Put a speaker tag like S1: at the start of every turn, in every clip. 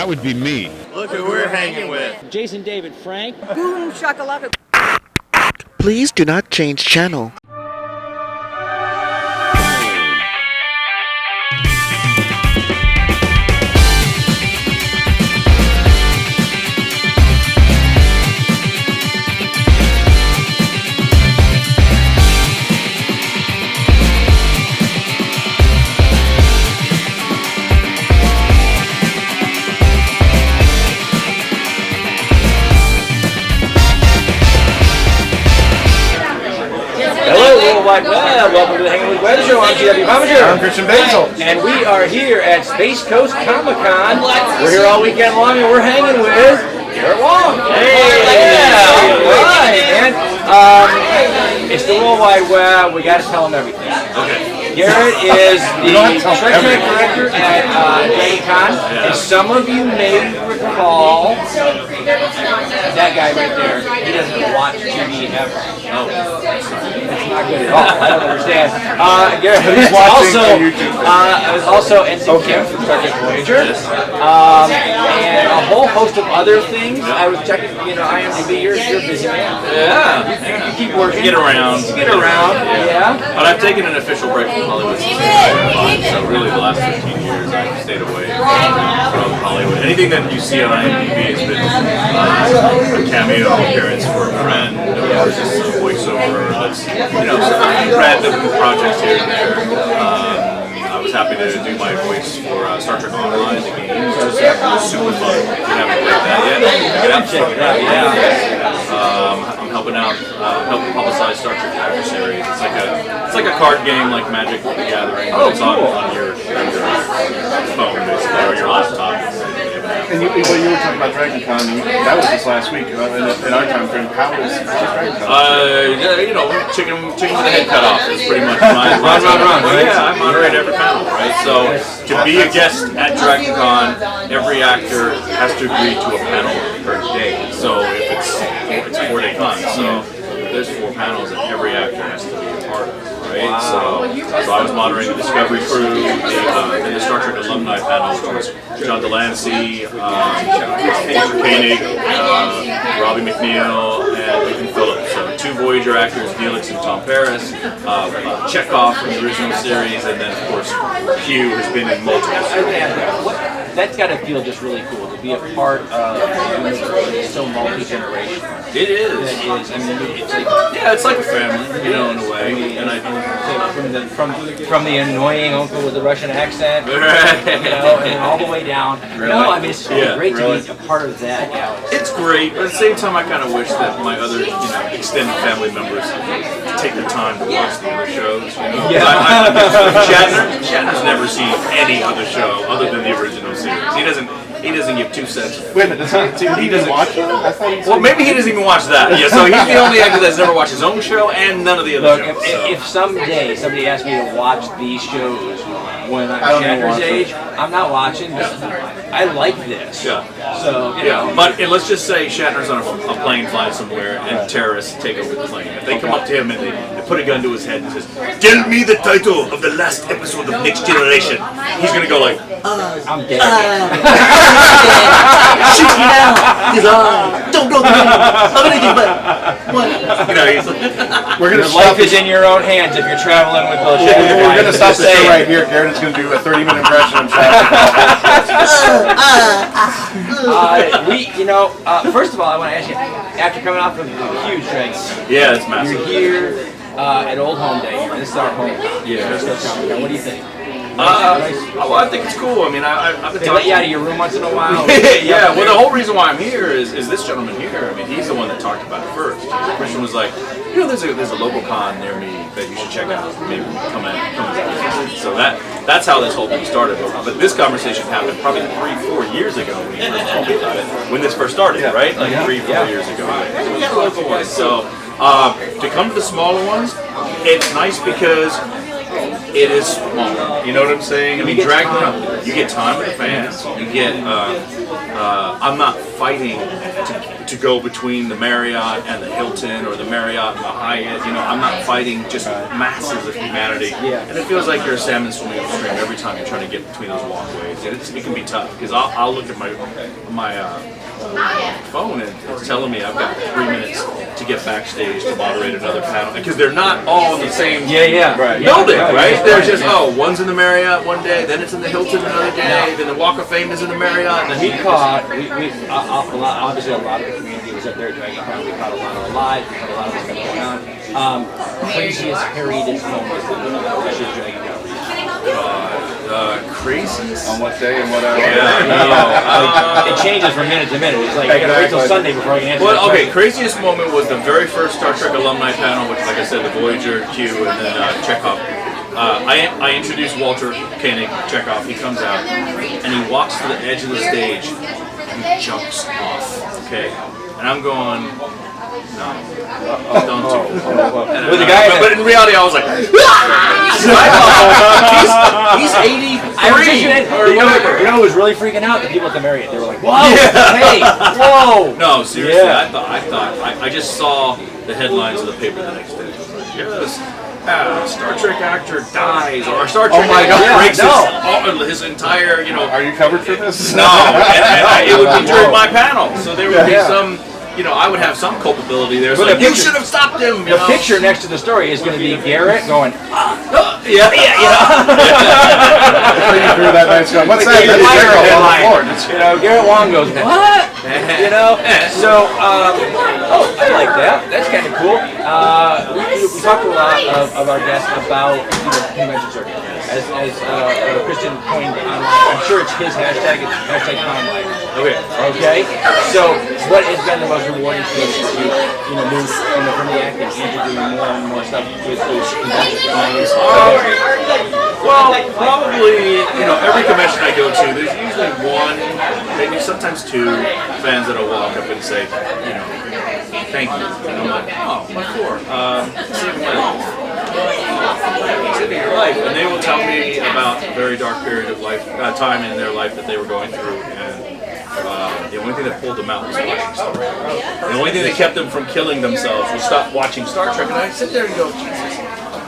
S1: That would be me.
S2: Look who we're hanging with.
S3: Jason David Frank.
S4: Boom shakalaka.
S5: Please do not change channel.
S3: Wide Web. Welcome to the Hangin With Web Show. I'm Pomichter.
S2: I'm Christian Basel.
S3: And we are here at Space Coast Comic-Con. We're here all weekend long and we're hanging with Garrett Wang. Hey! Yeah! And it's the World Wide Web. We got to tell them everything. Okay. Garrett is the Trek director at Con. And some of you may recall that guy right there. He doesn't watch TV ever. Oh. That's not good at all. I don't understand. Garrett is also Ensign from Star Trek Voyager. And a whole host of other things. I was checking, IMDb, you're a busy man.
S6: Yeah.
S3: You keep working.
S6: Get around.
S3: Yeah.
S6: But I've taken an official break from Hollywood since 1995, so really the last 15 years I've stayed away from Hollywood. Anything that you see on IMDb has been a cameo appearance for a friend, or just a voiceover, that's, random projects here and there. I was happy to do my voice for Star Trek Online, the game, which was super fun. If you haven't played that yet, get out and check it out. I'm helping out, helping publicize Star Trek Voyager series. It's like a card game, like Magic the Gathering, but it's on your phone basically, or your laptop.
S2: And you were talking about Dragon Con, that was just last week. In our time frame, how was Dragon Con?
S6: Chicken with the head cut off is pretty much my run. Right? Yeah, I moderate every panel, right? So to be a guest at Dragon Con, every actor has to agree to a panel per day. So if it's a 4-day con, so there's 4 panels and every actor has to be a part of it. Right? Wow. So I was moderating the Discovery crew, the Star Trek alumni panel, which was John Delancey, Andrew Koenig, Robbie McNeil, and Ethan Phillips. So 2 Voyager actors, Felix and Tom Paris, Chekhov from the original series, and then of course Hugh has been in multiple series.
S3: That's got to feel just really cool to be a part of a universe that's so multi-generational.
S6: It is.
S3: It is. I mean, it's like
S6: it's like a family, in a way. And
S3: from the annoying uncle with the Russian accent, and all the way down.
S6: Really?
S3: No, I mean it's great to be a part of that.
S6: It's great, but at the same time, I kind of wish that my other, extended family members take the time to watch the other shows. Shatner's never seen any other show other than the original series. He doesn't give 2 cents.
S2: Wait a minute, he doesn't watch it?
S6: Well, maybe he doesn't even watch that. Yeah, so he's the only actor that's never watched his own show and none of the other shows.
S3: If someday somebody asked me to watch these shows when I'm Shatner's age, I'm not watching. I like this.
S6: Yeah.
S3: So
S6: but let's just say Shatner's on a plane flying somewhere and terrorists take over the plane. If they come up to him and they put a gun to his head and says, "Tell me the title of the last episode of Next Generation," he's gonna go like,
S3: I'm dead.
S5: Shoot me now! Because don't go there! Not anything but what?
S2: We're gonna
S3: Your life is in your own hands if you're traveling with those shows.
S2: We're going to stop the show right here. Garrett's going to do a 30-minute impression of
S3: first of all, I want to ask you, after coming off of a huge Dragon,
S6: yeah, it's massive.
S3: you're here at Old Home Day. This is our home.
S6: Yeah.
S3: What do you think?
S6: Well, I think it's cool. I mean, I've been
S3: They let you out of your room once in a while.
S6: Yeah, well, the whole reason why I'm here is this gentleman here. I mean, he's the one that talked about it first. Christian was like, there's a local con near me that you should check out. Maybe come and visit. So that's how this whole thing started. But this conversation happened probably 3-4 years ago when you first told me about it. When this first started, right? Like 3-4 years ago. The local ones. So to come to the smaller ones, it's nice because it is small. You know what I'm saying? I mean, Dragon, you get time with the fans. You get I'm not fighting to go between the Marriott and the Hilton or the Marriott and the Hyatt. You know, I'm not fighting just masses of humanity. And it feels like you're a salmon swimming upstream every time you're trying to get between those walkways. And it can be tough because I'll look at my phone and it's telling me I've got 3 minutes to get backstage to moderate another panel because they're not all in the same building, right? They're just one's in the Marriott one day, then it's in the Hilton another day, then the Walk of Fame is in the Marriott. And then
S3: we obviously a lot of the community was up there at DragonCon. We caught a lot of the live, we caught a lot of stuff going on. Craziest, harriedest moment at DragonCon.
S6: Craziest?
S2: On what day and what hour?
S3: It changes from minute to minute. It's like I gotta wait till Sunday before I can answer.
S6: Well, okay, craziest moment was the very first Star Trek alumni panel, which, like I said, the Voyager, Q, and then Chekhov. I introduced Walter Koenig, Chekhov. He comes out and he walks to the edge of the stage and he jumps off. Okay, and I'm going, no, don't do it.
S3: With the guy,
S6: but in reality, I was like, he's 83 or whatever.
S3: You know who was really freaking out? The people at the Marriott. They were like, whoa, hey, whoa.
S6: No, seriously, I just saw the headlines of the paper the next day. Yes. Star Trek actor dies, or Star Trek actor breaks his entire, you know.
S2: Are you covered for this?
S6: No, and it would be during my panel, so there would be some, you know, I would have some culpability there. So like, you should have stopped him.
S3: The picture next to the story is going to be Garrett going,
S2: You threw that nice gun. What's that?
S3: You know, Garrett Wang goes, what? You know, so I like that. That's kind of cool. We talked to a lot of our guests about the convention circuit. As Christian coined online, I'm sure it's his hashtag. It's hashtag #ConLife. Okay. So, what has been the most rewarding thing as you move from the acting into doing more and more stuff with those conventions?
S6: Well, probably, every convention I go to, there's usually one, maybe sometimes two fans that'll walk up and say, thank you. And I'm like, oh, what for? Saving my life. Saving your life. And they will tell me about a very dark period of time in their life that they were going through. And the only thing that pulled them out was watching Star Trek. The only thing that kept them from killing themselves was stop watching Star Trek. And I sit there and go, Jesus,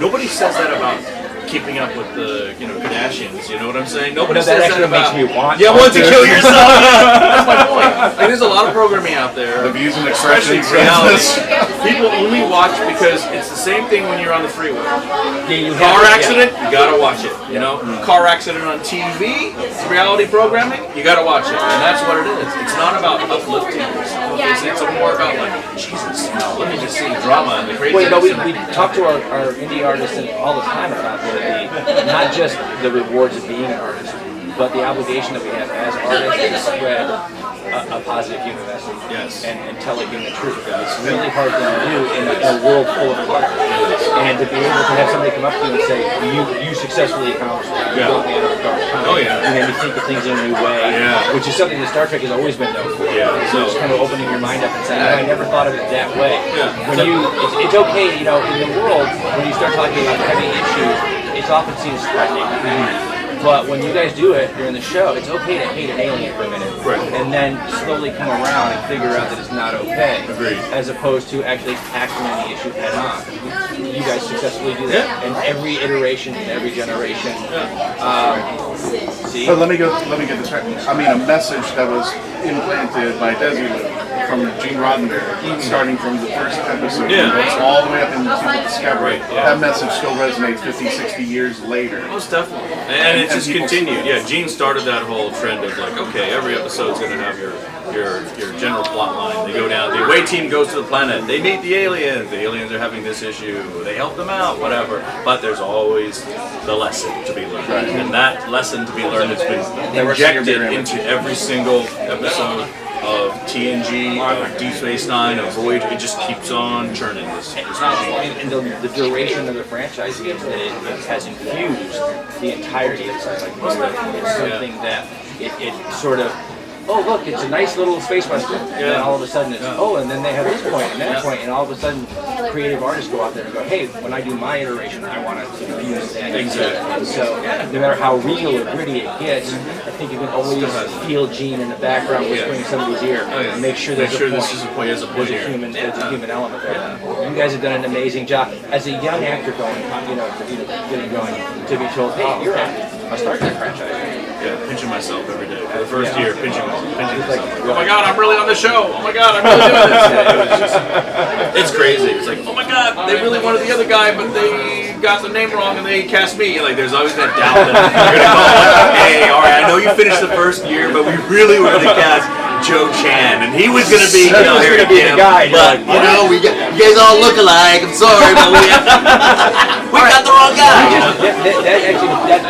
S6: nobody says that about keeping up with the Kardashians, you know what I'm saying? Nobody says that about.
S3: Makes me want
S6: to kill yourself. That's my point. Like, there's a lot of programming out there.
S2: The views and expressions.
S6: Reality. People only watch because it's the same thing when you're on the freeway. Car accident, you gotta watch it. Car accident on TV, reality programming, you gotta watch it, and that's what it is. It's not about uplifting yourself. It's more about like, Jesus, let me just see drama and the craziness.
S3: We talk to our indie artists all the time about not just the rewards of being an artist, but the obligation that we have as artists to spread a positive human message and tell it in the truth. It's a really hard thing to do in a world full of art. And to be able to have somebody come up to you and say, you successfully accomplished that. You built the dark time. You made me think of things in a new way, which is something that Star Trek has always been known for. So just kind of opening your mind up and saying, I never thought of it that way. When it's okay, in the world, when you start talking about heavy issues, it's often seen as threatening. But when you guys do it during the show, it's okay to hate an alien for a minute, and then slowly come around and figure out that it's not okay.
S6: Agreed.
S3: As opposed to actually tackling the issue head on. You guys successfully do that in every iteration, in every generation.
S2: But let me get this right. I mean, a message that was implanted by Desi from Gene Roddenberry, starting from the first episode, all the way up into Discovery. That message still resonates 50, 60 years later.
S6: Most definitely. And it's just continued. Gene started that whole trend of like, okay, every episode's going to have your general plot line. They go down, the away team goes to the planet, they meet the aliens are having this issue, they help them out, whatever. But there's always the lesson to be learned. And that lesson to be learned has been injected into every single episode of TNG, of Deep Space Nine, of Voyager. It just keeps on churning this machine.
S3: And the duration of the franchise it has infused the entirety of sci-fi. It's something that it sort of oh look, it's a nice little space western. And then all of a sudden it's, oh, and then they have this point and that point, and all of a sudden creative artists go out there and go, hey, when I do my iteration, I want to use that.
S6: Exactly.
S3: So no matter how real or gritty it gets, I think you can always feel Gene in the background whispering in somebody's ear and make sure there's a point.
S6: This is a point. There's a point here.
S3: There's a human element there. You guys have done an amazing job as a young actor going, getting going to be told, hey, you're a Star Trek franchise.
S6: Yeah, pinching myself every day. For the first year, pinching myself. Oh my God, I'm really on the show. Oh my God, I'm really doing this. It's crazy. It's like, oh my God, they really wanted the other guy, but they got the name wrong and they cast me. Like, there's always that doubt that you're gonna go, hey, all right, I know you finished the first year, but we really were gonna cast Joe Chan, and he was gonna be,
S3: the guy.
S5: But you guys all look alike. I'm sorry, but we got the wrong guy.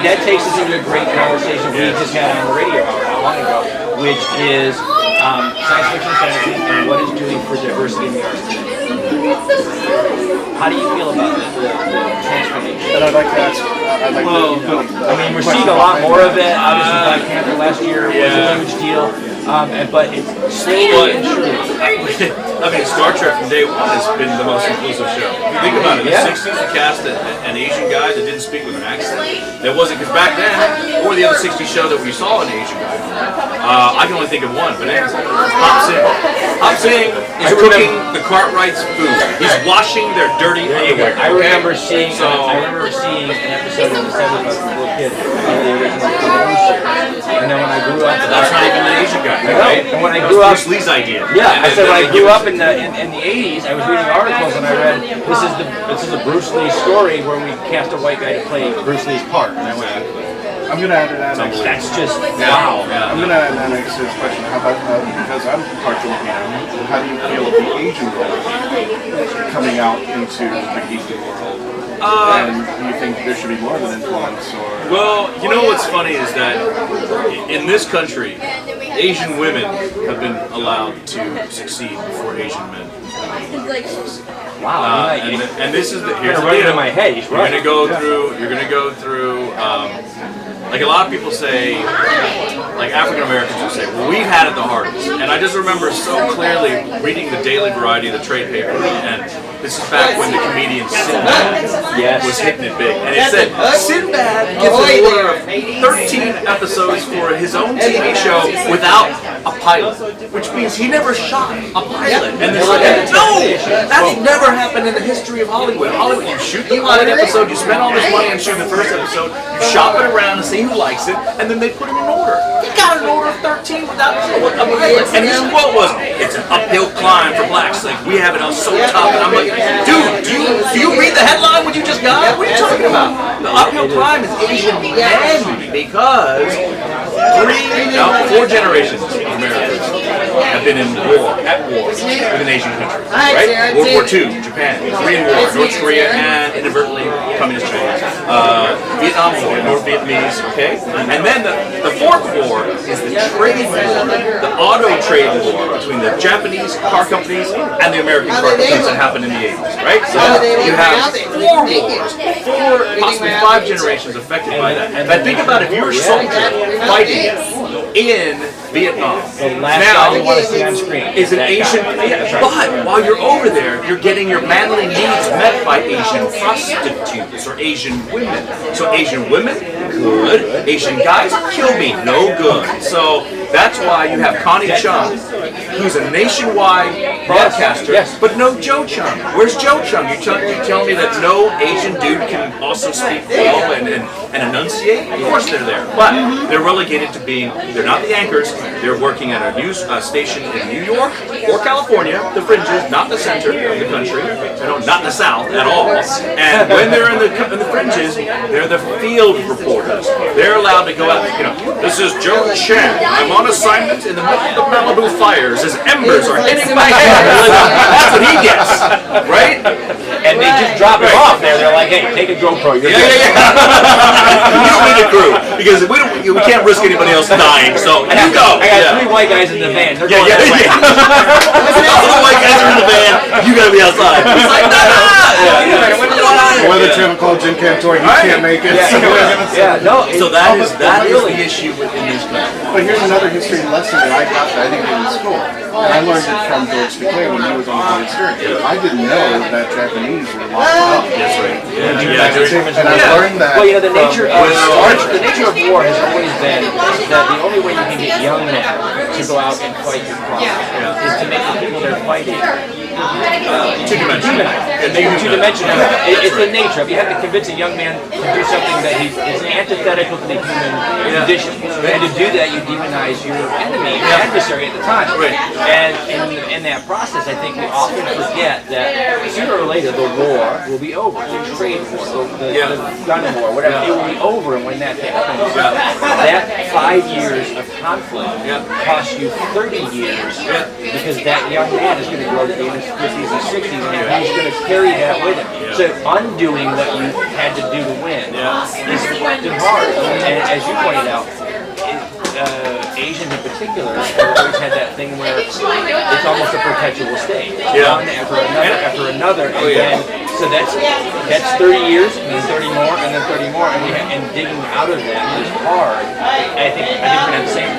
S3: That takes us into a great conversation we just had on the radio hour not long ago, which is science fiction fantasy and what it's doing for diversity in the arts. How do you feel about the transformation?
S2: And I'd like to ask,
S3: we're seeing a lot more of it. Obviously, Black Panther last year was a huge deal. But it's slowly and surely.
S6: I mean, Star Trek from day one has been the most inclusive show. If you think about it, in the 60s, they cast an Asian guy that didn't speak with an accent. That wasn't, because back then, or the other 60s show that we saw an Asian guy. I can only think of one, but Hop Sing. Hop Sing is cooking the Cartwrights' food. He's washing their dirty underwear.
S3: I remember seeing an episode in the 70s when I was a little kid of the original series. And then when I grew up,
S6: that's not even an Asian guy, right?
S3: And when I grew up,
S6: Bruce Lee's idea.
S3: Yeah, I said when I grew up in the 80s, I was reading articles and I read this is a Bruce Lee story where we cast a white guy to play Bruce Lee's part. And I went,
S2: I'm going to add an annex.
S3: that's just wow.
S2: I'm going to add an annex to this question. How about, because I'm part Filipino, how do you feel of the Asian world coming out into the geeky world? And do you think there should be more of an influence? Or?
S6: Well, you know what's funny is that in this country, Asian women have been allowed to succeed before Asian men.
S3: Wow.
S6: And this is here's the
S3: right
S6: deal.
S3: in my head. You're
S6: gonna go through. Like a lot of people say, like African Americans will say, well, we've had it the hardest. And I just remember so clearly reading the Daily Variety, the trade paper, and this is back when the comedian Sinbad was hitting it big. And it said, Sinbad gives an order of 13 episodes for his own TV show without a pilot, which means he never shot a pilot. And they're like, no, that's never happened in the history of Hollywood. Hollywood, you shoot the pilot episode, you spend all this money on shooting the first episode, you shop it around and see who likes it, and then they put him in order. He got an order of 13 without a pilot. And his quote was, it's an uphill climb for blacks. Like, we have it on so tough. And I'm like, dude, do you read the headline what you just got? What are you talking about? The uphill climb is Asian men, because 4 generations of Americans have been in at war with an Asian country, right? World War II, Japan, Korean War, North Korea, and inadvertently Communist China. Vietnam War, North Vietnamese, okay? And then the fourth war is the trade war, the auto trade war between the Japanese car companies and the American car companies that happened in the 80s, right? So you have 4 wars, 4, possibly 5 generations affected by that. And think about if you're a soldier fighting in Vietnam. Now is an Asian, but while you're over there, you're getting your manly needs met by Asian prostitutes or Asian women. So Asian women, good. Asian guys, kill me, no good. So that's why you have Connie Chung, who's a nationwide broadcaster, but no Joe Chung. Where's Joe Chung? You telling me that no Asian dude can also speak well and enunciate? Of course they're there, but they're relegated to being, they're not the anchors, they're working at a news station in New York or California, the fringes, not the center of the country, not the South at all. And when they're in the fringes, they're the field reporters. They're allowed to go out, this is Joe Chan. I'm on assignment in the middle of the Malibu fires as embers are hitting my head. That's what he gets, right?
S3: And they just drop it off there. They're like, hey, take a GoPro.
S6: You don't need a crew, because we can't risk anybody else dying, so you go.
S3: I got 3 white guys in the van. They're going
S6: that way. All the white guys are in the van, you gotta be outside. He's like,
S2: Weather channel called Jim Cantor, he can't make it.
S3: So that is
S6: the issue within this country.
S2: But here's another history lesson that I got that I didn't get in school. And I learned it from George DeClaire when he was on the Voyage Journey. I didn't know that Japanese were locked up.
S6: That's right.
S2: And I learned that.
S3: Well, you know, the nature of war has always been that the only way you can get young men to go out and fight your cause is to make the people they're fighting
S6: two-dimensional.
S3: Two-dimensional. It's the nature of. You have to convince a young man to do something that is antithetical to the human condition. And to do that, you demonize your enemy, your adversary at the time.
S6: Right.
S3: And in that process, I think we often forget that sooner or later the war will be over. The trade war, the gun war, whatever, it will be over. And when that happens, that 5 years of conflict costs you 30 years because that young man is going to grow to be in his 50s and 60s and he's going to carry that with him. So undoing what you had to do to win is hard. And as you pointed out, Asians in particular have always had that thing where it's almost a perpetual state. One after another, and then so that's 30 years, and then 30 more, and then 30 more, and digging out of that is hard. I think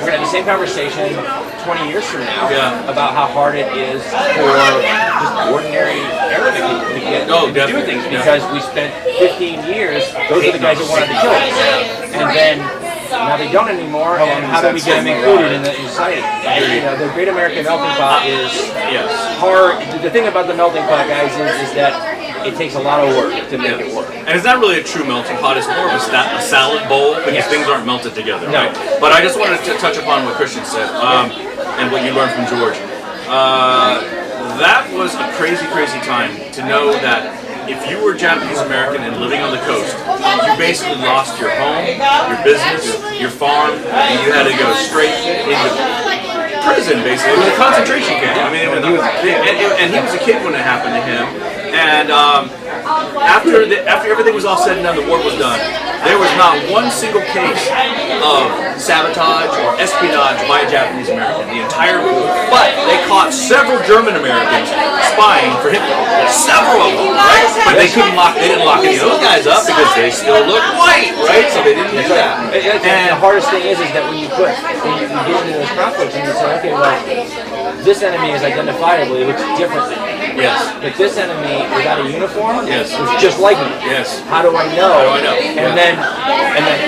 S3: we're gonna have the same conversation 20 years from now about how hard it is for just ordinary Arabic people to get to do things because we spent 15 years. Those are the guys that wanted to kill us, and then. Now they don't anymore, and how do we get them included in the society? You know, the Great American Melting Pot is hard. The thing about the melting pot, guys, is that it takes a lot of work to make it work.
S6: And it's not really a true melting pot, it's more of a salad bowl because things aren't melted together, right? But I just wanted to touch upon what Christian said and what you learned from George. That was a crazy, crazy time to know that if you were Japanese American and living on the coast, you basically lost your home, your business, your farm, and you had to go straight into prison, basically. It was a concentration camp. I mean, and he was a kid when it happened to him. And after everything was all said and done, the war was done. There was not one single case of sabotage or espionage by a Japanese American. The entire war. But they caught several German Americans spying for Hitler. Several of them, right? But they didn't lock any of those guys up because they still looked white, right? So they didn't do that.
S3: And the hardest thing is that when you get into those conflicts and you say, okay, well, this enemy is identifiably looks different than me.
S6: Yes.
S3: But this enemy without a uniform
S6: is
S3: just like me.
S6: Yes.
S3: How do I know? And then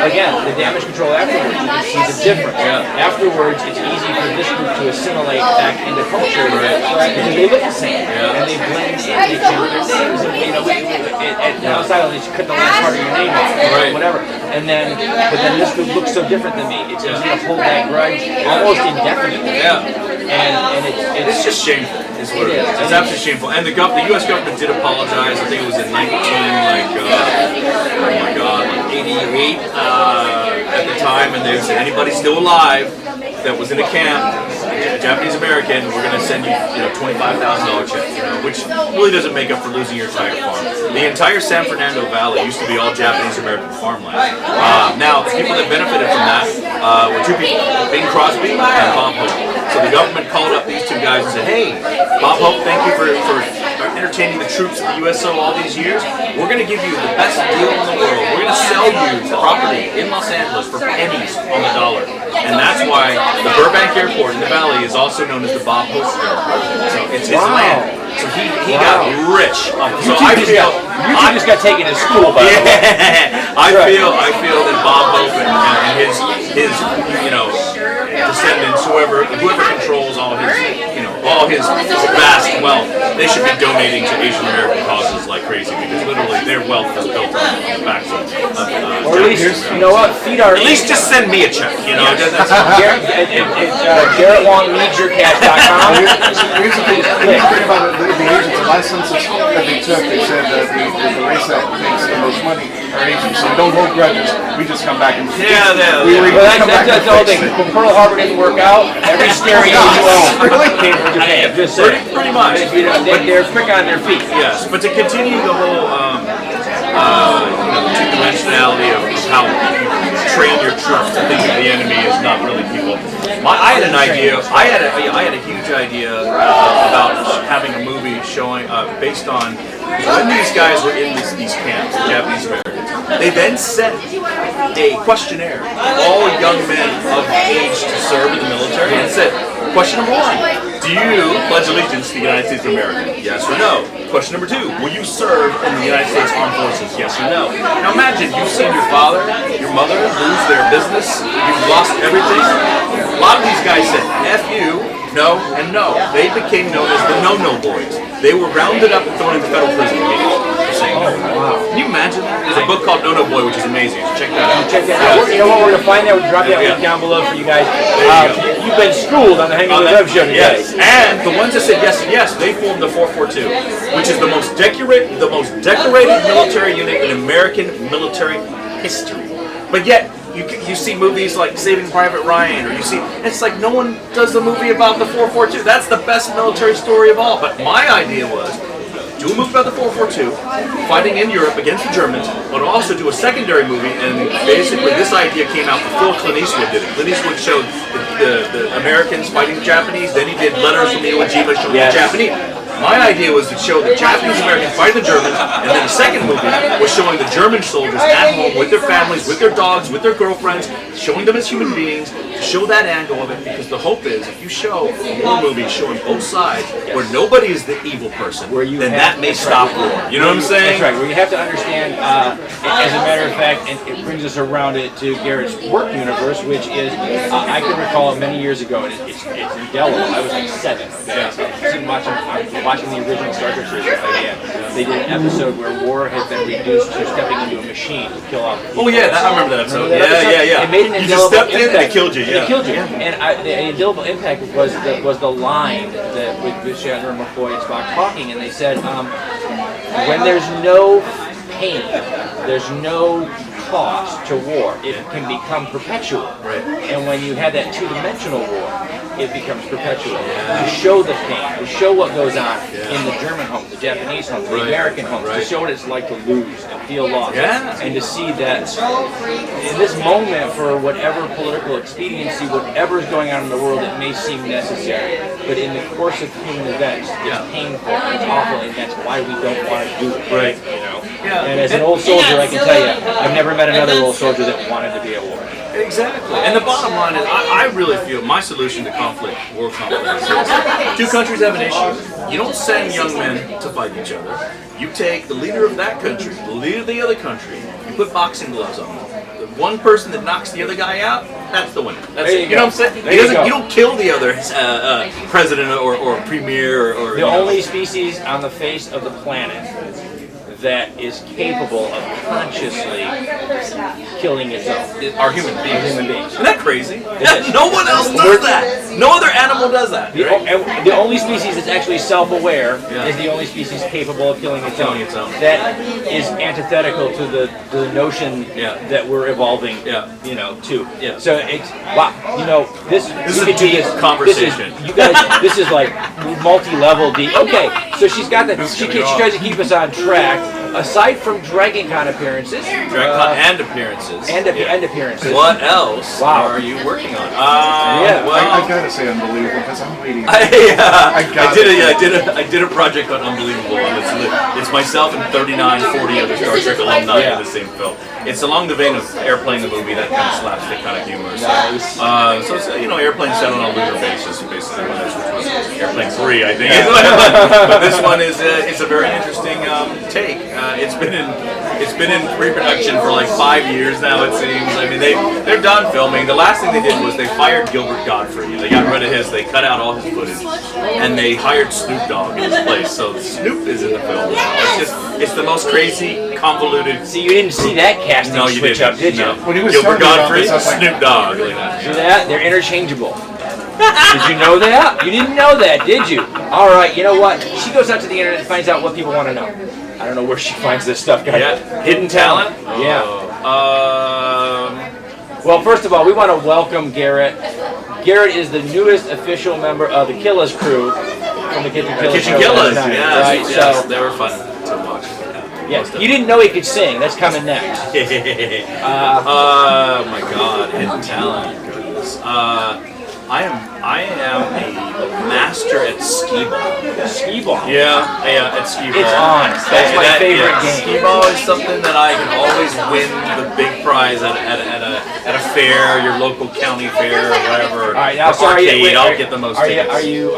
S3: again, the damage control afterwards, you can see the difference. Afterwards, it's easy for this group to assimilate back into culture because they look the same and they blend in. They change their names, and outside of they cut the last part of your name off, whatever. But then this group looks so different than me. It's easy to hold that grudge almost indefinitely. And
S6: it's just shameful. Is what it is. It's absolutely shameful. And the U.S. government did apologize. I think it was in 88 at the time, and they said anybody still alive that was in a camp, a Japanese American, we're going to send you, $25,000 check, which really doesn't make up for losing your entire farm. The entire San Fernando Valley used to be all Japanese American farmland. Now, the people that benefited from that were two people, Bing Crosby and Bob Hope. So the government called up these two guys and said, hey, Bob Hope, thank you for entertaining the troops of the USO all these years. We're going to give you the best deal in the world. We're going to sell you property in Los Angeles for pennies on the dollar. And that's why the Burbank Airport in the Valley is also known as the Bob Hope Airport. So it's his land. So he got rich. So I feel
S3: you just got taken to school, by the way.
S6: I feel that Bob Hope and his descendants, whoever controls all his vast wealth, they should be donating to Asian American causes like crazy because literally their wealth is built on the backs of
S3: or at least,
S6: at least just send me a check,
S3: Garrett Wang needsyourcash.com.
S2: Here's the thing about the Asians, the last census that they took, they said that the race that makes the most money are Asians, so don't hold grudges. We just come back and
S3: that's the whole thing. When Pearl Harbor didn't work out, every stereo you own came from Japan. Just saying.
S6: Pretty much.
S3: They're quick on their feet.
S6: Yes, but to continue the whole two-dimensionality of how you train your troops to think that the enemy is not really people. I had an idea. I had a huge idea about having a movie showing based on when these guys were in these camps, the Japanese Americans. They then sent a questionnaire to all young men of age to That's it. Question number 1. Do you pledge allegiance to the United States of America? Yes or no? Question number 2. Will you serve in the United States Armed Forces? Yes or no? Now imagine you've seen your father, your mother lose their business. You've lost everything. A lot of these guys said, F you, no, and no. They became known as the no-no boys. They were rounded up and thrown into federal prison for saying no. Can you imagine that? There's a book called No-No Boy, which is amazing. Check that out.
S3: Check that out. You know what? We're going to find that. We'll drop that link down below for you guys. You've been schooled on the Hangin With Web Show today.
S6: Yes. And the ones that said yes and yes, they formed the 442, which is the most decorated military unit in American military history. But yet, you see movies like Saving Private Ryan, or you see, it's like no one does the movie about the 442. That's the best military story of all. But my idea was, do a movie about the 442, fighting in Europe against the Germans, but also do a secondary movie, and basically this idea came out before Clint Eastwood did it. Clint Eastwood showed the Americans fighting the Japanese, then he did Letters from Iwo Jima showing the Japanese. My idea was to show the Japanese Americans fighting the Germans, and then the second movie was showing the German soldiers at home with their families, with their dogs, with their girlfriends, showing them as human beings, to show that angle of it, because the hope is if you show a war movie showing both sides, where nobody is the evil person, then that may stop war. You know what I'm saying?
S3: That's right. Where you have to understand, as a matter of fact, and it brings us around it to Garrett's work universe, which is, I can recall many years ago, and it's indelible. I was like 7. Okay? So watching the original Star Trek series again, they did an episode where war had been reduced to stepping into a machine to kill off people.
S6: Oh yeah, I remember that episode. Yeah.
S3: It made an
S6: you just stepped
S3: impact.
S6: in and it killed you.
S3: It killed you. And the indelible impact was the line that with Shatner, McCoy, and Spock talking, and they said, when there's no pain, there's no cost to war, it can become perpetual.
S6: Right.
S3: And when you have that two-dimensional war, it becomes perpetual. To show the pain, to show what goes on in the German homes, the Japanese homes, the American homes, to show what it's like to lose and feel lost, and to see that in this moment, for whatever political expediency, whatever is going on in the world, it may seem necessary, but in the course of human events, it's painful, it's awful, and that's why we don't want to do it.
S6: Right.
S3: You know? And as an old soldier, I can tell you, I've never met another old soldier that wanted to be at war.
S6: Exactly. And the bottom line is, I really feel my solution to conflict, world conflict, is this. 2 countries have an issue. You don't send young men to fight each other. You take the leader of that country, the leader of the other country, you put boxing gloves on them. The one person that knocks the other guy out, that's the winner. That's it. You know what I'm saying? You don't kill the other president or premier or
S3: the only species on the face of the planet that is capable of consciously killing its own
S6: are human beings. Isn't that crazy?
S3: It is.
S6: No one else does that. No other animal does that.
S3: The only species that's actually self-aware is the only species capable of killing its own. That is antithetical to the notion that we're evolving, you know, to. So it's, wow, you know, this
S6: is a deep conversation.
S3: You guys, this is like multi-level deep. Okay, so she's got that. She tries to keep us on track. Aside from Dragon Con appearances,
S6: and appearances,
S3: and appearances.
S6: What else are you working on?
S2: Well, I gotta say unbelievable because I'm waiting.
S6: I did a project on Unbelievable, and it's myself and 39, 40 other Star Trek alumni in the same film. It's along the vein of Airplane the movie, that kind of slapstick kind of humor. So it's Airplane set on a lunar basis, basically. Which was Airplane 3, I think. But this one is it's a very interesting take. It's been in pre-production for like 5 years now, it seems. I mean, they're done filming. The last thing they did was they fired Gilbert Gottfried. They got rid of his. They cut out all his footage, and they hired Snoop Dogg in his place. So Snoop is in the film now. It's the most crazy, convoluted.
S3: See, you didn't see that casting switch up, did you?
S6: No. When he was Gilbert Gottfried, Snoop Dogg.
S3: See that? They're interchangeable. Did you know that? You didn't know that, did you? All right, you know what? She goes out to the internet and finds out what people want to know. I don't know where she finds this stuff, guys.
S6: Yeah. Hidden talent?
S3: Yeah. Well, first of all, we want to welcome Garret. Garret is the newest official member of the Killas crew from the Kitchen Killas.
S6: Kitchen Killas,
S3: right?
S6: Yes, they were fun to watch.
S3: Yes, you didn't know he could sing. That's coming next.
S6: Oh my God, hidden talent. Goodness. I am a master at skee-ball.
S3: Skee-ball?
S6: Yeah, at skee-ball.
S3: It's on. That's my favorite game.
S6: Skee-ball is something that I can always win the big prize at at a fair, your local county fair or whatever,
S3: All right, now,
S6: or arcade, I'll get the most tickets.
S3: Are you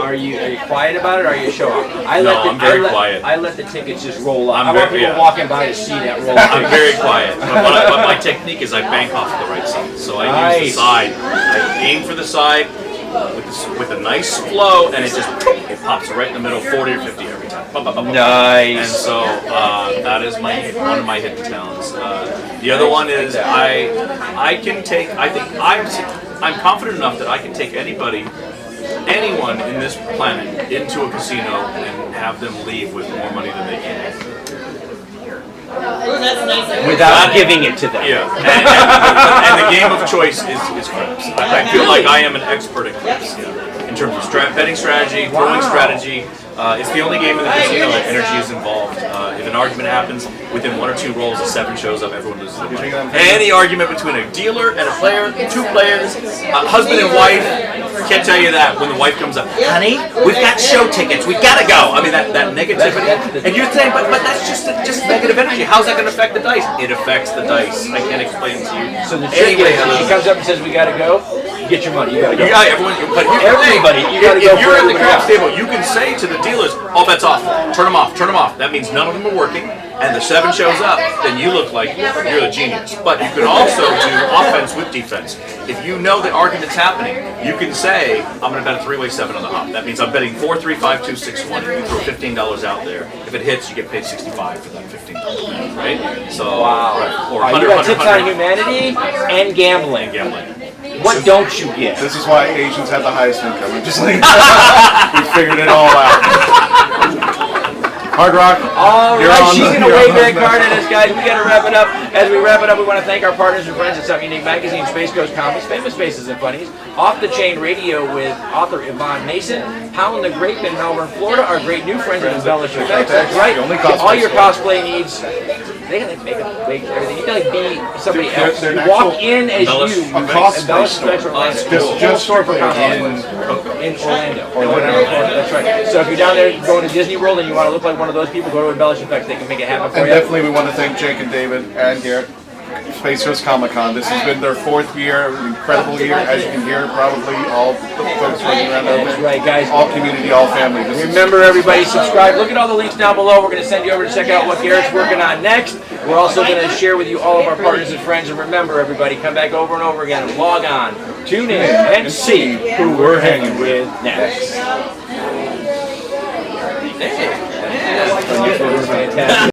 S3: quiet about it, or are you a show off?
S6: I'm very quiet.
S3: I let the tickets just roll up.
S6: I'm
S3: I want
S6: very-
S3: people
S6: yeah.
S3: walking by to see that roll up.
S6: I'm very quiet, but my technique is I bank off the right side. So I use the side. I aim for the side with a nice flow, and it pops right in the middle, 40 or 50 every time.
S3: Nice.
S6: And so that is one of my hidden talents. The other one is I can take. I think I'm confident enough that I can take anyone in this planet into a casino and have them leave with more money than they can.
S3: Without giving it to them.
S6: Yeah, and the game of choice is craps. I feel like I am an expert at craps. In terms of betting strategy, throwing strategy. It's the only game in the casino that energy is involved. If an argument happens, within 1 or 2 rolls, a 7 shows up, everyone loses their money. Any argument between a dealer and a player, 2 players, husband and wife, can't tell you that when the wife comes up, honey, we've got show tickets, we gotta go. I mean, that negativity. And you're saying, but that's just negative energy. How's that gonna affect the dice? It affects the dice. I can't explain it to you.
S3: So the trick is, when she comes up and says, we gotta go, get your money, you gotta go.
S6: Yeah, everybody,
S3: you gotta go.
S6: If you're at the craps table, you can say to the dealers, all bets off, turn them off. That means none of them are working, and the 7 shows up, then you look like you're a genius. But you can also do offense with defense. If you know the argument's happening, you can say, I'm going to bet a 3-way 7 on the hop. That means I'm betting 4, 3, 5, 2, 6, 1. If you throw $15 out there, if it hits, you get paid $65 for that $15, right? So,
S3: wow.
S6: Right. Or
S3: You got tips on humanity and gambling. What don't you get?
S2: This is why Asians have the highest income. I'm just like, we figured it all out. Hard Rock.
S3: All right, she's going to wave that card at us, guys. We got to wrap it up. As we wrap it up, we want to thank our partners and friends at Something Unique Magazine, Space Coast Comics, Famous Faces and Funnies, Off the Chain Radio with author Yvonne Mason, Pound the Grape in Melbourne, Florida, our great new friends at Embellish Effects. That's right. All your cosplay needs. They can make everything. You can like be somebody else. You walk in as you. Embellish Effects just store for in Orlando or whatever. That's right. So if you're down there going to Disney World and you want to look like one of those people, go to Embellish Effects. They can make it happen for you.
S2: And definitely we want to thank Jake and David and Garrett. Space Coast Comic-Con. This has been their 4th year, an incredible year. As you can hear, probably all the folks running around there.
S3: That's right, guys.
S2: All community, all family.
S3: Remember, everybody, subscribe. Look at all the links down below. We're going to send you over to check out what Garrett's working on next. We're also going to share with you all of our partners and friends. And remember, everybody, come back over and over again and log on, tune in, and see who we're hanging with next. Fantastic.